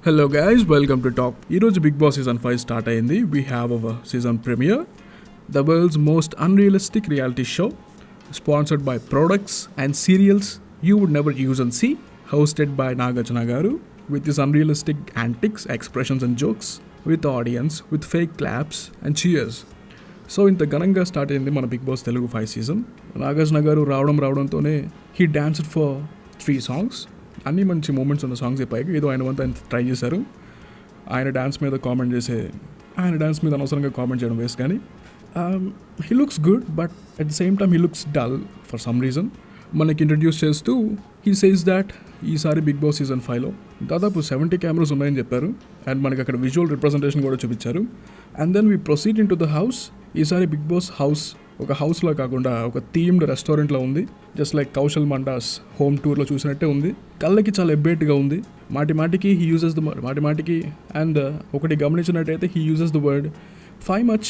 Hello guys, welcome to top. ఈరోజు Bigg Boss season 5 start అయింది. We have our season premiere, the world's most unrealistic reality show, sponsored by products and serials you would never use and see, hosted by Nagarjuna garu, with his unrealistic antics, expressions and jokes, with audience, with fake claps and cheers. So ఇంత ఘనంగా start అయింది మన Bigg Boss Telugu 5 season. Nagarjuna garu రావడంతోనే he danced for 3 songs. అన్ని మంచి moments ఉన్న songs పైకి ఏదో ఆయన వంత ఆయన ట్రై చేశారు. ఆయన డ్యాన్స్ మీద కామెంట్ చేసే, ఆయన డ్యాన్స్ మీద అనవసరంగా కామెంట్ చేయడం వేస్ట్. కానీ he looks good, but at the same time he looks dull for some reason. మనకి ఇంట్రడ్యూస్ చేస్తూ హీ సేస్ దాట్ ఈసారి బిగ్ బాస్ సీజన్ 5లో దాదాపు 70 కెమెరాస్ ఉన్నాయని చెప్పారు. అండ్ మనకి అక్కడ విజువల్ రిప్రజెంటేషన్ కూడా చూపించారు. And then we proceed in to the house. ఈసారి బిగ్ బాస్ హౌస్ ఒక హౌస్లో కాకుండా ఒక థీమ్డ్ రెస్టారెంట్లో ఉంది. Just like Kaushal Manda's home టూర్లో చూసినట్టే ఉంది. కళ్ళకి చాలా ఎబ్బేట్గా ఉంది. మాటిమాటికి హీ యూజెస్ ద మాటిమాటికి అండ్ ఒకటి గమనించినట్టయితే he uses the word five much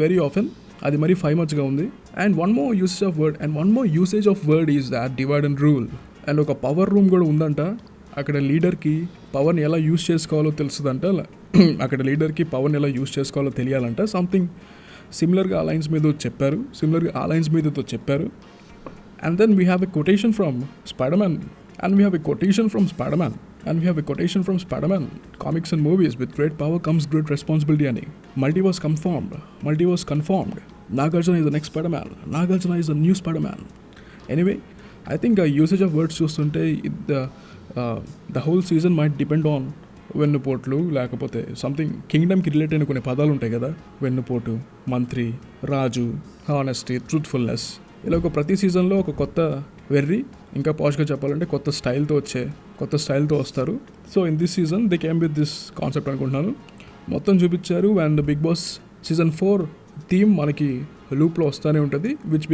very often. అది మరి 5 మచ్గా ఉంది. And one more usage of word is that divide and rule. And ఒక పవర్ రూమ్ కూడా ఉందంట. అక్కడ లీడర్కి పవర్ని ఎలా యూజ్ చేసుకోవాలో తెలుస్తుందంట. అక్కడ లీడర్కి పవర్ని ఎలా యూజ్ చేసుకోవాలో తెలియాలంట. సంథింగ్ సిమిలర్గా ఆ లైన్స్ మీదతో చెప్పారు. And then we have a quotation from Spiderman. Comics and movies, with great power comes great responsibility అని. Multiverse confirmed. Nagarjuna is the next Spider-Man. Nagarjuna is the new Spider-Man. Anyway, I think usage of words చూస్తుంటే the whole season might depend on వెన్నుపోట్లు, లేకపోతే something కింగ్డమ్కి relate అయిన కొన్ని పదాలు ఉంటాయి కదా. వెన్నుపోటు, మంత్రి, రాజు, హానెస్టీ, ట్రూత్ఫుల్నెస్. ఇలా ఒక ప్రతి సీజన్లో ఒక కొత్త వెర్రి, ఇంకా పాష్గా చెప్పాలంటే కొత్త స్టైల్తో వస్తారు. So in this season they came with this concept అనుకుంటున్నాను. మొత్తం చూపించారు. And Bigg Boss season 4 theme మనకి లూప్లో వస్తూనే ఉంటుంది, which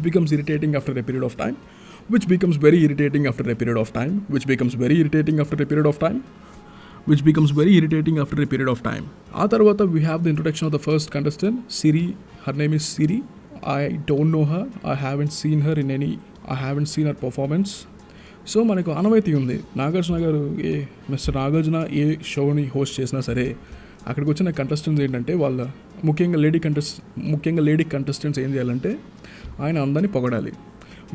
becomes irritating after a period of time, which becomes very irritating after a period of time. ఆ తర్వాత we have the introduction of the first contestant, Sree. Her name is Sree. I don't know her. I haven't seen her performance. So మనకు ఆనవాయితీ ఉంది. నాగార్జున గారు mister Nagarjuna ఏ షోని host చేసినా సరే అక్కడికి వచ్చిన కంటెస్టెంట్స్ ఏంటంటే వాళ్ళ ముఖ్యంగా లేడీ కంటెస్టెంట్స్ ఏం చేయాలంటే ఆయన అందాన్ని పొగడాలి,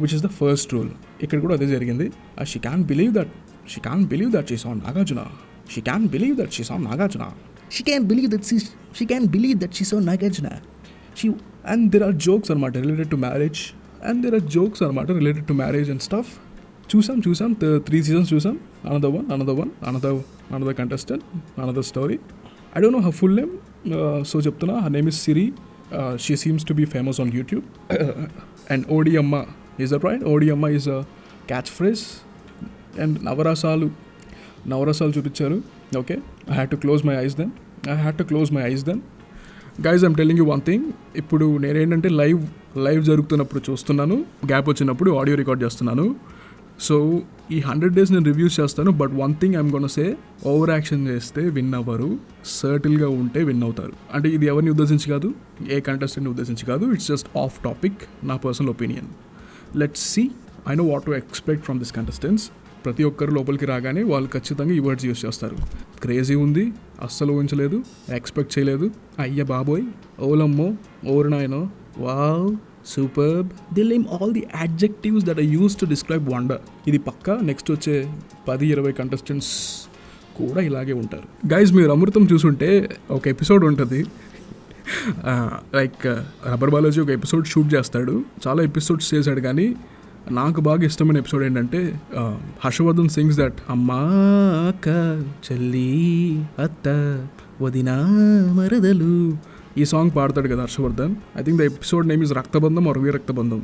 which is the first rule. ఇక్కడ కూడా అదే జరిగింది. She can't believe that she saw Nagarjuna. She can't believe that she saw Nagarjuna. And there are jokes related to marriage. And stuff. చూసాం 3 seasons చూసాం. Another contestant, another story. I don't know her full name. So చెప్తున్నా, her name is Sree. She seems to be famous on YouTube. And ODMA. Is that right? ODMA is a catchphrase. And నవరసాలు చూపించారు. Okay, I had to close my eyes then. Guys, I'm telling you one thing. ఇప్పుడు నేనేంటంటే live జరుగుతున్నప్పుడు చూస్తున్నాను, gap వచ్చినప్పుడు audio record చేస్తున్నాను. So ఈ 100 days నేను రివ్యూస్ చేస్తాను. But one thing I'm gonna say, over action చేస్తే విన్ అవ్వరు, సర్టిల్గా ఉంటే విన్ అవుతారు. అంటే ఇది ఎవరిని ఉద్దేశించి కాదు, ఏ కంటెస్టెంట్ని ఉద్దేశించి కాదు. ఇట్స్ జస్ట్ ఆఫ్ టాపిక్, నా personal opinion. Let's see. I know what to expect from this contestants. ప్రతి ఒక్కరు లోపలికి రాగానే వాళ్ళు ఖచ్చితంగా ఈ వర్డ్స్ యూస్ చేస్తారు. క్రేజీ ఉంది, అస్సలు ఊహించలేదు, ఎక్స్పెక్ట్ చేయలేదు, అయ్య బాబోయ్, ఓలమ్మో, ఓరినాయనో, wow, superb. They name all the adjectives that I use to describe wonder. ఇది పక్కా నెక్స్ట్ వచ్చే 10-20 కంటెస్టెంట్స్ కూడా ఇలాగే ఉంటారు. గైజ్, మీరు అమృతం చూసుంటే ఒక ఎపిసోడ్ ఉంటుంది, లైక్ రబ్బర్ బాలాజీ ఒక ఎపిసోడ్ షూట్ చేస్తాడు. చాలా ఎపిసోడ్స్ చేశాడు, కానీ నాకు బాగా ఇష్టమైన ఎపిసోడ్ ఏంటంటే హర్షవర్ధన్ సింగ్స్ దట్ అమ్మా అక్క చెల్లి అత్త వదినా మరదలు, ఈ సాంగ్ పాడతాడు కదా Harshavardhan. I think the episode name is Raktabandham or Viraktabandham.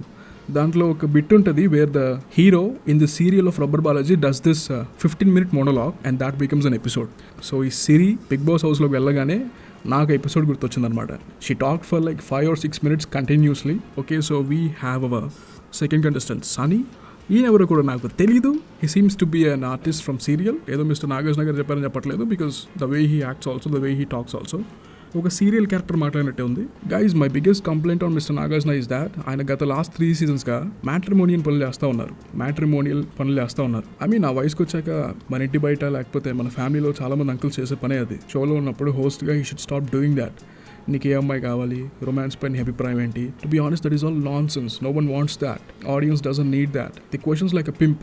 దాంట్లో ఒక బిట్ ఉంటుంది where the hero in the serial of rubber Balaji does this 15-minute monologue and that becomes an episode. So ఈ సిరి బిగ్ బాస్ హౌస్లోకి వెళ్ళగానే నాకు ఎపిసోడ్ గుర్తొచ్చిందనమాట. She talk for like 5 or 6 minutes continuously. Okay, so we have our second contestant Sunny. ఈయనెవరో కూడా నాకు తెలీదు. He seems to be an artist from serial. ఏదో మిస్టర్ నాగార్జున గారు చెప్పారని చెప్పట్లేదు, because the way he acts also, the way he talks also. ఒక serial character మాట్లాడినట్టే ఉంది. Guys, my biggest complaint on Mr Nagarjuna is that ఆయన గత లాస్ట్ 3 seasonsగా మ్యాట్రిమోనియల్ పనులు చేస్తూ ఉన్నారు. ఐ మీన్ ఆ వయసుకు వచ్చాక మన ఇంటి బయట లేకపోతే మన ఫ్యామిలీలో చాలా మంది అంకుల్స్ చేసే పనే అది. షోలో ఉన్నప్పుడు హోస్ట్గా he should stop doing that. నీకు ఏ అమ్మాయి కావాలి, రొమాన్స్ పైన అభిప్రాయం ఏంటి? To be honest, that is all nonsense. No one wants that. Audience doesn't need that. The questions like a pimp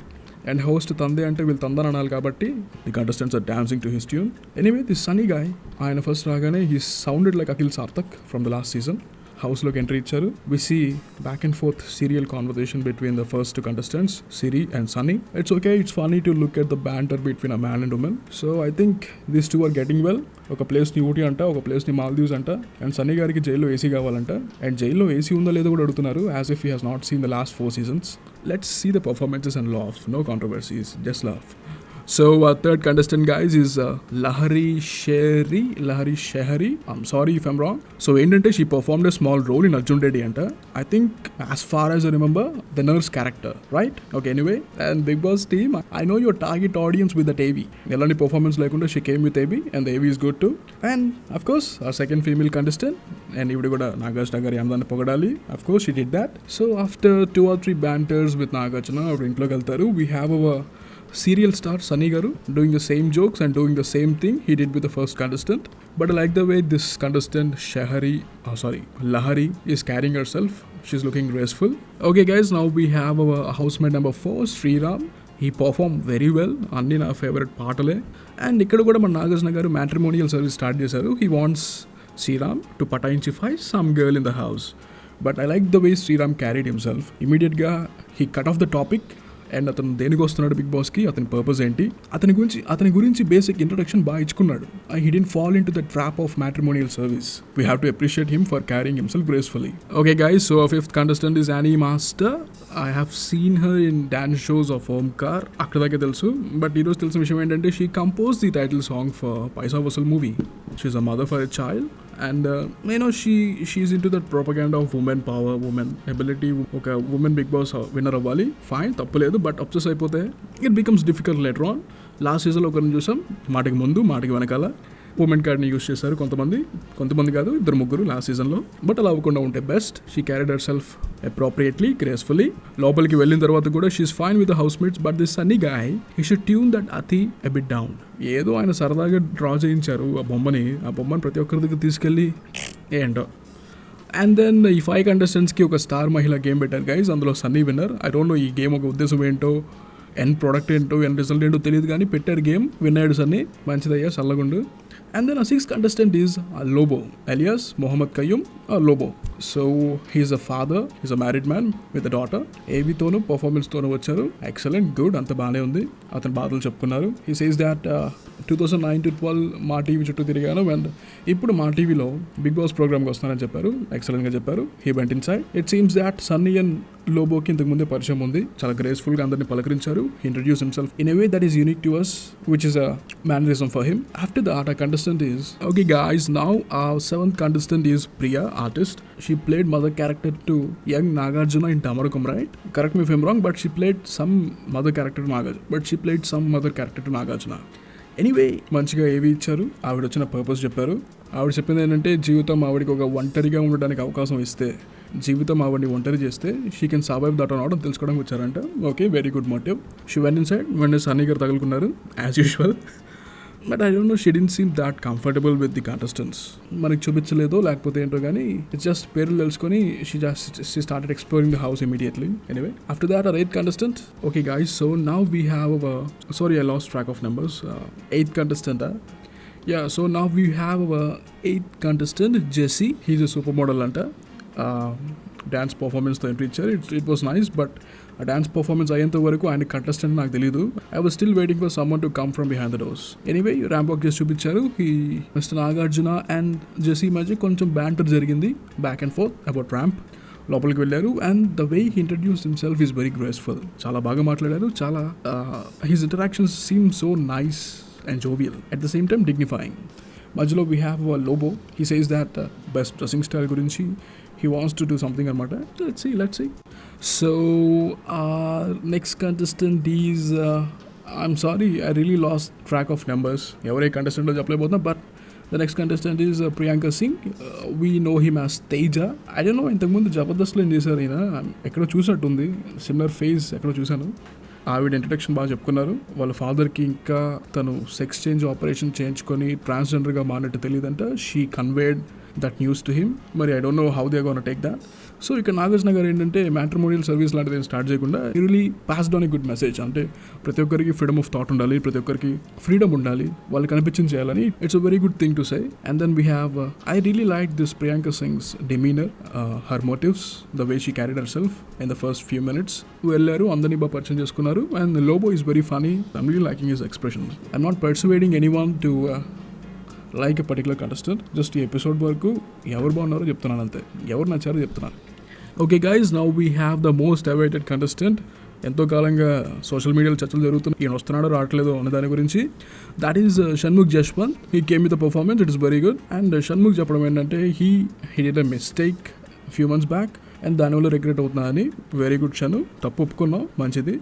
and host తందే అంటే వీళ్ళు తందని అనాలి కాబట్టి the contestants are dancing to his tune. Anyway, this Sunny guy, ఆయన first రాగానే he sounded like Akhil Sarthak from the last season. హౌస్లోకి entry ఇచ్చారు. We see back and forth serial conversation between the first 2 contestants, Sree and Sunny. It's okay, it's funny to look at the banter between a man and woman. So I think these two are getting well. ఒక ప్లేస్ని ఊటీ అంట, ఒక ప్లేస్ని మాల్దీవ్స్ అంట. And Sunny గారికి జైల్లో AC కావాలంట. And జైల్లో ఏసీ ఉందో లేదో కూడా అడుగుతున్నారు, as if he has not seen the last 4 seasons. Let's see the performances and laugh. No controversies, just laugh. So our third contestant, guys, is Lahari Shehari. I'm sorry if I'm wrong. So ఏంటంటే she performed a small role in Arjun Reddy anta. I think as far as I remember, the nurse character, right? Okay, anyway, and Bigg Boss team, I know your target audience with that AV. ఎలాంటి performance లేకుండా she came with AV and the AV is good too. And of course, our second female contestant, and ఇవిడ కూడా నాగార్జున గారి అందరిని పొగడాలి. Of course, she did that. So after 2 or 3 banters with Nagarjuna, our ఇంట్లోకి వెళ్తారు. We have our serial star Sunny garu doing the same jokes and doing the same thing he did with the first contestant. But I like the way this contestant Lahari is carrying herself. She's looking graceful. Okay guys, now we have our housemate number 4, Sree. He performed very well. Anni na favorite paatale. And ikkada kuda man Nagarjuna garu matrimonial service start chesaru. He wants Sree to patainchify some girl in the house. But I like the way Sree carried himself. Immediate ga he cut off the topic. And అతను దేనికి వస్తున్నాడు big బాస్కి, అతని purpose ఏంటి, అతని గురించి basic introduction బాగా ఇచ్చుకున్నాడు. He didn't fall in to the trap of matrimonial service. We have to appreciate him for carrying himself gracefully. Okay guys, so our 5th contestant is Annie Master. I have seen her in dance shows of Omkar. అక్కడ దాకా తెలుసు. But ఈరోజు తెలిసిన విషయం ఏంటంటే she compose the title song for Paisa Vasool movie. She is a mother for a child. And she's into that propaganda of women power, women ability. Okay, women Bigg Boss winner అవ్వాలి, fine, తప్పలేదు. But obsess అయిపోతే it becomes difficult later on. Last సీజన్లో ఒకరిని చూసాం, మాటకి ముందు మాటకి వెనకాల ఉమెన్ కార్డ్ని యూస్ చేశారు కొంతమంది కాదు, 2-3 లాస్ట్ సీజన్లో. బట్ అలా అవ్వకుండా ఉంటే best. She carried herself appropriately, gracefully. లోపలికి వెళ్ళిన తర్వాత కూడా she's fine with the housemates. But this Sunny guy, he should tune that అతి ఎ బిట్ డౌన్. ఏదో ఆయన సరదాగా డ్రా చేయించారు ఆ బొమ్మని ప్రతి ఒక్కరి దగ్గర తీసుకెళ్ళి ఏంటో. అండ్ దెన్ ఈ 5 contestants ఒక స్టార్ మహిళ గేమ్ పెట్టారు గైజ్. అందులో Sunny winner. I don't no ఈ గేమ్ ఒక ఉద్దేశం ఏంటో, ఎండ్ ప్రోడక్ట్ ఏంటో, ఎండ్ రిజల్ట్ ఏంటో తెలియదు, కానీ పెట్టారు గేమ్. విన్ అయ్యాడు Sunny, మంచిదయ్యా, చల్లగుండు. And then our 6th contestant is Lobo, alias Mohammad Qayyum, Lobo. So he's a father, he's a married man with a daughter. AV తోను పర్ఫార్మెన్స్ తోను వచ్చారు. ఎక్సలెంట్, గుడ్, అంత బాగానే ఉంది. అతని బాధలు చెప్పుకున్నారు. He says that 2009 to 12 మా టీవీ చుట్టూ తిరిగాను అండ్ ఇప్పుడు మా టీవీలో బిగ్ బాస్ ప్రోగ్రామ్కి వస్తానని చెప్పారు. ఎక్సలెంట్గా చెప్పారు. He went inside. It seems that Sunny and లోబోకి ఇంతకు ముందే పరిచయం ఉంది. చాలా గ్రేస్ఫుల్గా అందరిని పలకరించారు. He introduce himself in a way that is unique to us, which is a mannerism for him. After that, our contestant is, okay guys, now our 7th contestant is Priya, artist. She played mother character to young Nagarjuna in Tamarakam, right? Correct me if I'm wrong, but she played some mother character to Nagarjuna. Anyway, మంచిగా ఏవి ఇచ్చారు. ఆవిడ వచ్చిన purpose చెప్పారు. ఆవిడ చెప్పింది ఏంటంటే, జీవితం ఆవిడకి ఒక ఒంటరిగా ఉండడానికి అవకాశం ఇస్తే, జీవితం ఆవిడని ఒంటరి చేస్తే she can survive that or not అని తెలుసుకోవడానికి వచ్చారంట. Okay, very good motive. She went inside. వెంటనే సన్నీ గారు తగులుకున్నారు as usual. But I don't know, she didn't seem that comfortable with the contestants. మనకి చూపించలేదో లేకపోతే ఏంటో కానీ, ఇట్స్ జస్ట్ పేర్లు తెలుసుకొని she started exploring the house immediately. Anyway, after that our 8th contestant. Okay guys, so now we have I lost track of numbers. 8th contestant. Yeah, so now we have our 8th contestant, Jesse. He's a supermodel anta. Dance పర్ఫార్మెన్స్తో entry ఇచ్చారు. It was nice. But ఆ dance performance అయ్యేంత వరకు ఆయన contestant నాకు తెలియదు. I was still waiting for someone to come from behind the doors. Anyway, ramp walk చేసి చూపించారు. మిస్టర్ నాగార్జున అండ్ జెసీ మధ్య కొంచెం బ్యాంటర్ జరిగింది, back and forth about ramp. లోపలికి వెళ్ళారు and the way he introduce himself is very graceful. చాలా బాగా మాట్లాడారు. చాలా his interactions seem so nice and jovial, at the same time dignifying. మధ్యలో we have Lobo. He says that best dressing style గురించి he wants to do something anamata. Let's see. So next contestant is I'm sorry, I really lost track of numbers. Every contestant lo cheppalepothuna, but the next contestant is Priyanka Singh. We know him as Teja. I don't no ఇంతకుముందు జబర్దస్త్లో ఏం చేశారు ఈయన, ఎక్కడో చూసినట్టుంది, similar face ఎక్కడో చూశాను. ఆవిడ introduction బాగా చెప్పుకున్నారు. వాళ్ళ ఫాదర్కి ఇంకా తను సెక్స్ చేంజ్ ఆపరేషన్ చేయించుకొని ట్రాన్స్జెండర్గా మారినట్టు తెలియదంట. She conveyed that news to him. మరి I don't know how they gonna take that. So ఇక్కడ నాగార్జున గారు ఏంటంటే మ్యాట్రిమోనియల్ సర్వీస్ లాంటిది స్టార్ట్ చేయకుండా really passed on a good message. అంటే ప్రతి ఒక్కరికి ఫ్రీడమ్ ఆఫ్ థాట్ ఉండాలి, ప్రతి ఒక్కరికి ఫ్రీడమ్ ఉండాలి, వాళ్ళకి అనిపించింది చేయాలని. It's a very good thing to say. And then we have I really like this Priyanka Singh's demeanour, her motives, the way she carried herself in the first few minutes. వెళ్ళారు, అందరినీ బాగా పరిచయం చేసుకున్నారు. And Lobo is very funny. I'm really liking his expressions. I'm not persuading any one to like a particular contestant. Just ఈ episode వరకు ఎవరు బాగున్నారో చెప్తున్నాను అంతే, ఎవరు నచ్చారో చెప్తున్నాను. Okay guys, now we have the most awaited contestant. ఎంతో కాలంగా సోషల్ మీడియాలో చర్చలు జరుగుతున్నాయి, ఈయన వస్తున్నాడో రావట్లేదో అనే దాని గురించి. That is Shanmukh Jaswanth. He came with the performance, it is very good. And Shanmukh చెప్పడం ఏంటంటే he did a mistake few months back and దానివల్ల రిగ్రెట్ అవుతున్నా అని. వెరీ గుడ్ షణు, తప్పు ఒప్పుకున్నావు, మంచిది.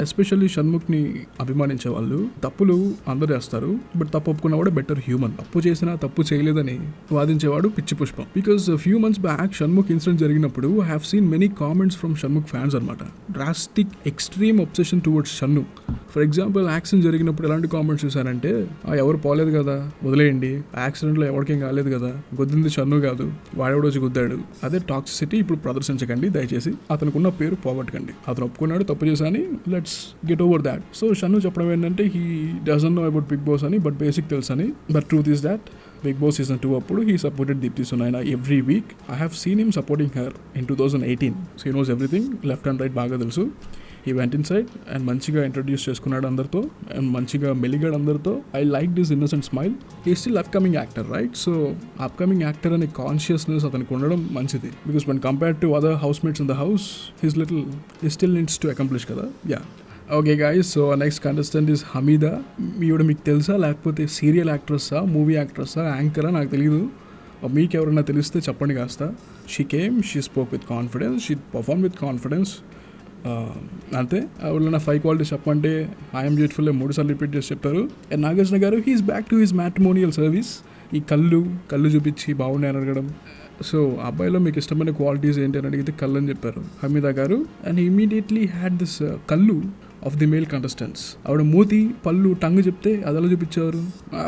ఎస్పెషల్లీ షణ్ముఖ్ని అభిమానించే వాళ్ళు తప్పులు అందరూ చేస్తారు, బట్ తప్పు ఒప్పుకున్నవాడు బెటర్ హ్యూమన్. తప్పు చేసినా తప్పు చేయలేదని వాదించేవాడు పిచ్చి పుష్పం. Because few months back Shanmukh incident జరిగినప్పుడు I have seen many comments from Shanmukh fans అనమాట. Drastic extreme obsession towards Shanmukh. For example accident జరిగినప్పుడు ఎలాంటి కామెంట్స్ చూసానంటే, ఎవరు పోలేదు కదా వదిలేయండి, యాక్సిడెంట్లో ఎవరికేం కాలేదు కదా, గుద్దింది షణ్ను కాదు, వాడెవడో వచ్చి గుద్దాడు. అదే టాక్సిసిటీ ఇప్పుడు ప్రదర్శించకండి దయచేసి, అతనుకున్న పేరు పోగొట్టకండి. అతను ఒప్పుకున్నాడు తప్పు చేశాని, let's get over that. So Shanu చెప్పడం ఏంటంటే he doesn't know about Bigg Boss అని, but basic తెలుసని. But truth is that Bigg Boss season 2 అప్పుడు he supported Deepthi Sunainaa every week. I have seen him supporting her in 2018. So he knows everything, left and right బాగా తెలుసు. He went inside and మంచిగా introduce చేసుకున్నాడు అందరితో, and మంచిగా మెలిగాడు అందరితో. I like this innocent smile. He still upcoming actor, right? So upcoming actor అనే consciousness అతనికి ఉండడం మంచిది. Because when compared to other housemates in the house, he still needs to accomplish కదా. Yeah. Okay guys, so next contestant is Hamida. ఈవిడ మీకు తెలుసా, లేకపోతే serial యాక్ట్రెస్సా, movie యాక్ట్రెస్సా, యాంకరా, నాకు తెలియదు. మీకు ఎవరైనా తెలిస్తే చెప్పండి కాస్త. She came, she spoke with confidence, she perform with confidence. అంతే. ఎవరైనా 5 క్వాలిటీస్ చెప్పంటే ఐఎమ్ బ్యూటిఫుల్ 3 సార్లు రిపీట్ చేసి చెప్పారు. And Nagarjuna garu he's back to his matrimonial service. ఈ కళ్ళు చూపించి బాగున్నాయి అని అడగడం. సో అబ్బాయిలో మీకు ఇష్టమైన క్వాలిటీస్ ఏంటి అని అడిగితే కళ్ళు అని చెప్పారు Hamida garu. And immediately had this కళ్ళు ఆఫ్ ది మేల్ కంటెస్టెంట్స్. ఆవిడ మూతి, పళ్ళు, టంగ్ చెప్తే అదలా చూపించారు.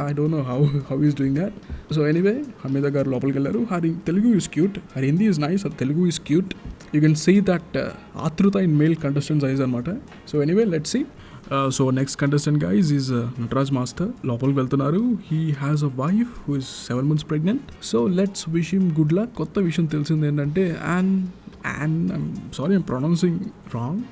I don't know how is doing that. So anyway Hamida garu లోపలికి వెళ్ళారు. Her Telugu is cute, her Hindi is nice, her Telugu is cute. You can see that ఆతృత ఇన్ మేల్ కంటెస్టెంట్స్ ఐజ్ అనమాట. So anyway let's see. So next contestant guys is Nataraj master. లోపలికి వెళ్తున్నారు. He has a wife who is 7 months pregnant. So let's wish him good luck. కొత్త విషయం తెలిసింది ఏంటంటే I'm pronouncing wrong.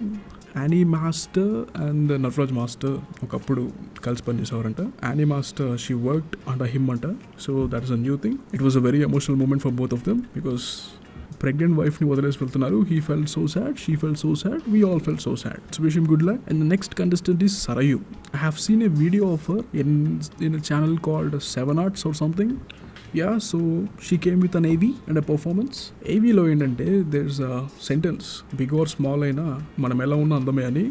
Annie master and Nataraj master ఒకప్పుడు కలిసి పనిచేసేవారంట. Annie master she worked under him అంట. So that is a new thing. It was a very emotional moment for both of them because pregnant వైఫ్ని వదిలేసి వెళ్తున్నారు. He felt so sad, she felt so sad, we all felt so sad. So wish him good luck. And the next contestant is Sarayu. I have seen a video of her in a channel called 7 Arts or something. Yeah, so she came with an AV and a performance. AVలో ఏంటంటే there's a sentence, big or small అయినా మనం ఎలా ఉన్నా అందమే అని.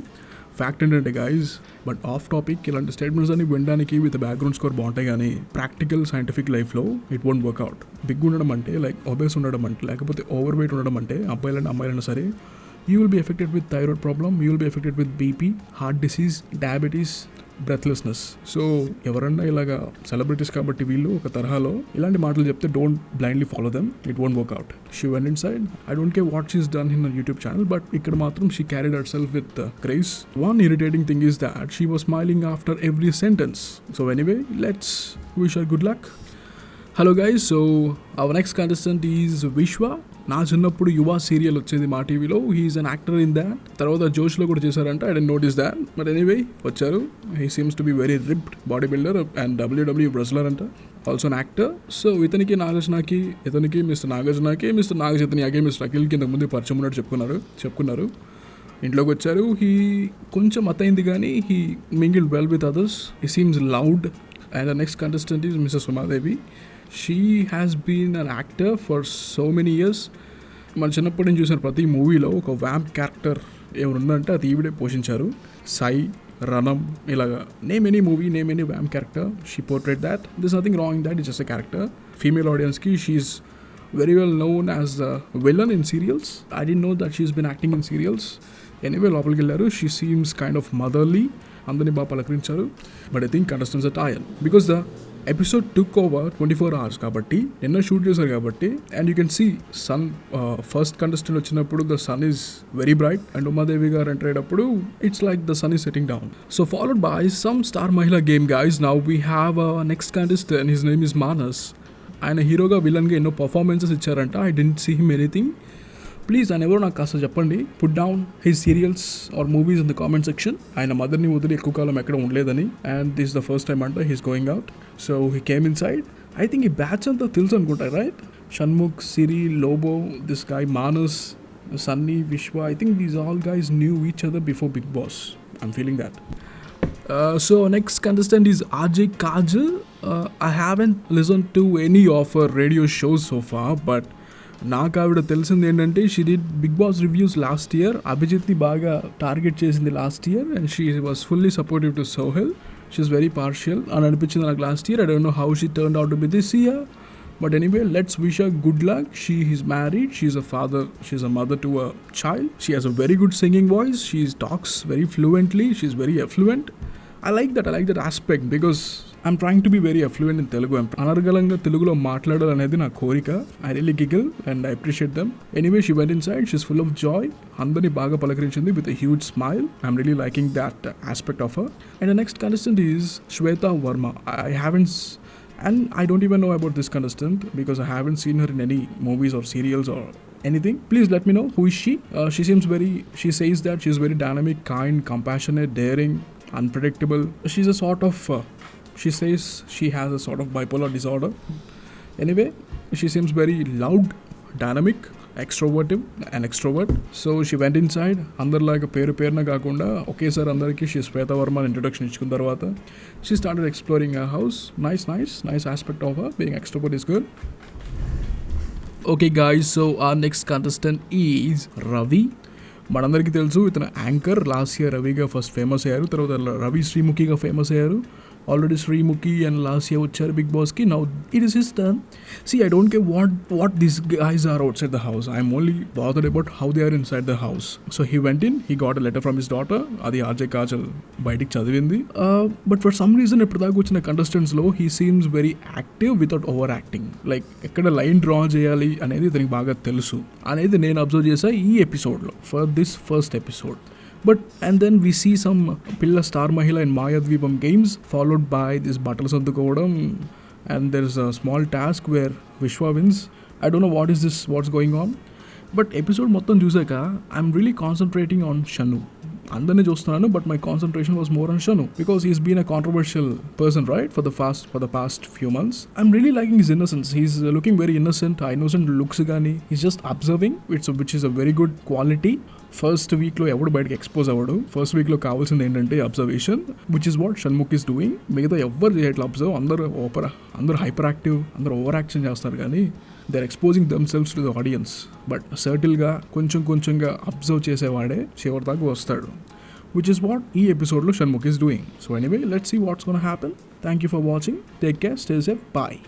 Fact ఏంటంటే guys, but of topic ఇలాంటి statements అని వినడానికి విత్ బ్యాక్గ్రౌండ్ స్కోర్ బాగుంటాయి, కానీ ప్రాక్టికల్ సైంటిఫిక్ లైఫ్లో ఇట్ వోంట్ వర్క్అవుట్. బిగ్ ఉండడం అంటే లైక్ ఒబేస్ ఉండడం అంటే, లేకపోతే ఓవర్ వెయిట్ ఉండడం అంటే, అబ్బాయిలైనా అమ్మాయిలైనా సరే, you will be affected with thyroid problem, you will be affected with BP, heart disease, diabetes, breathlessness. So ఎవరన్నా ఇలాగా సెలబ్రిటీస్ కాబట్టి వీళ్ళు ఒక తరహాలో ఇలాంటి మాటలు చెప్తే don't blindly follow them, it won't work out. She went inside. I don't care what she's done in YouTube channel, but ఇక్కడ మాత్రం she carried herself with grace. One irritating thing is that she was smiling after every sentence. So anyway let's wish her good luck. Hello guys, so our next contestant is Vishwa. నా చిన్నప్పుడు Yuva serial వచ్చేది మా టీవీలో. He's an actor in that. తర్వాత జోష్లో కూడా చేశారంట. I don't notice that, but anyway వచ్చారు. He seems to be very ripped body builder and WWE wrestler అంట, ఆల్సో అన్ యాక్టర్. సో ఇతనికి నాగార్జునకి, ఇతనికి మిస్టర్ నాగార్జునకి, మిస్టర్ నాగచైతన్యకి, మిస్టర్ అఖిల్కి ఇంతకుముందు పరిచయం ఉన్నట్టు చెప్పుకున్నారు. ఇంట్లోకి వచ్చారు. హీ కొంచెం అతయింది కానీ he mingled well with others. He seems loud. And the next contestant is Mrs Umadevi. She has been an actor for so many years. మన చిన్నప్పటి నుంచి చూసిన ప్రతి మూవీలో ఒక వ్యాంప్ క్యారెక్టర్ ఏమైనా ఉందంటే అది ఈవిడే పోషించారు. Sai Ranam, ilaga. Name any movie, name any Vam character. She portrayed that. There's nothing wrong in that. It's just a character. Female audience ki, she's very well known as the villain in serials. I didn't know that she's been acting in serials. Anyway, లోపలికి వెళ్ళారు. She seems kind of motherly. అందరినీ బాగా పలకరించారు. But I think contestants are tired because the episode took over 24 hours కాబట్టి నిన్న shoot చేశారు కాబట్టి and you can see sun first contestant వచ్చినప్పుడు the sun is very bright and Umadevi గారు enter అయ్యేటప్పుడు it's like the sun is setting down. So followed by some star mahila game guys. Now we have next contestant. His name is Manas. ఆయన హీరోగా విలన్గా ఎన్నో performances ఇచ్చారంట. I didn't see him anything. Please ఆయన ఎవరో నాకు కాస్త చెప్పండి. Put down his serials or movies in the comment section. ఆయన మదర్ని వదిలి ఎక్కువ కాలం ఎక్కడ ఉండలేదని and this the first time అంట he's going out. So he came inside. I think ఈ బ్యాచ్ అంతా తెలుసు అనుకుంటా right. Shanmukh, Siri, Lobo, this guy Manas, Sunny, Viswa. I think these all guys knew each other before Bigg Boss. I'm feeling that. So next contestant is RJ Kajal. I haven't listened to any of her radio shows so far, but నాకు ఆవిడ తెలిసింది ఏంటంటే she did Bigg Boss reviews last year. అభిజిత్ని బాగా target చేసింది last year and she was fully supportive to Sohel. She is very partial అని అనిపించింది నాకు last year. I don't know how she turn out to be this year, but anyway let's wish her good luck. She is married, she is a father, she is a mother to a child. She has a very good singing voice. She talks very fluently. She is very affluent. I like that aspect because I'm trying to be very affluent in Telugu. అనర్గళంగా తెలుగులో మాట్లాడాలనేది నా కోరిక. I really giggle and I appreciate them. Anyway, she went inside. She's full of joy. అందరినీ బాగా పలకరించింది with a huge smile. I'm really liking that aspect of her. And the next contestant is Shweta Verma. And I don't even know about this contestant because I haven't seen her in any movies or serials or anything. Please let me know who is she. She says that she's very dynamic, kind, compassionate, daring, unpredictable. She's a sort of she says she has a sort of bipolar disorder. Anyway, she seems very loud, dynamic, extroverted and extrovert. So she went inside. అందరిలాగా పేరున కాకుండా ఒకేసారి అందరికీ she Shweta Varma introduction ఇచ్చుకున్న తర్వాత she started exploring her house. Nice aspect of her. Being extrovert is good. Okay guys, so our next contestant is Ravi. మనందరికీ తెలుసు ఇతను anchor. Last year రవిగా ఫస్ట్ ఫేమస్ అయ్యారు, తర్వాత రవి శ్రీముఖిగా ఫేమస్ అయ్యారు. Already Sreemukhi and last year వచ్చారు బిగ్ బాస్కి. Now it is his turn. See, I don't care what these guys are outside the house. I'm only bothered about how they are inside the house. So he went in, he got a letter from his daughter. అది RJ Kajal బయటికి చదివింది. But for some reason ఇప్పుడు దాకా వచ్చిన కంటెస్టెంట్స్లో he seems very active without over acting. Like ఎక్కడ line draw చేయాలి అనేది ఇతనికి బాగా తెలుసు అనేది నేను అబ్జర్వ్ చేశా ఈ ఎపిసోడ్లో for this first episode. And then we see some Pilla Star Mahila in Mayadvipam games followed by this Battalu Saddukovodam, and there's a small task where Vishwa wins. I don't know what's going on, but episode మొత్తం చూసాక I'm really concentrating on Shanu. అందరినీ చూస్తున్నాను, but my concentration was more on Shanu because he's been a controversial person, right, for the past few months. I'm really liking his innocence. He's looking very innocent looks gani. He's just observing, which is a very good quality. First వీక్లో ఎవడు బయటకి expose అవ్వడు. First వీక్లో కావాల్సింది ఏంటంటే observation, which is what Shanmukh is doing. మిగతా ఎవ్వరు చేయట్లా అబ్జర్వ్. అందరూ హైపర్ యాక్టివ్, అందరూ ఓవర్ యాక్షన్ చేస్తారు కానీ they are exposing themselves to the audience. But సర్టిల్గా కొంచెంగా అబ్జర్వ్ చేసేవాడే చివరి దాకా వస్తాడు, which is what ఈ ఎపిసోడ్లో Shanmukh is doing. So anyway, let's see what's going to happen. Thank you for watching. Take care, stay safe, bye.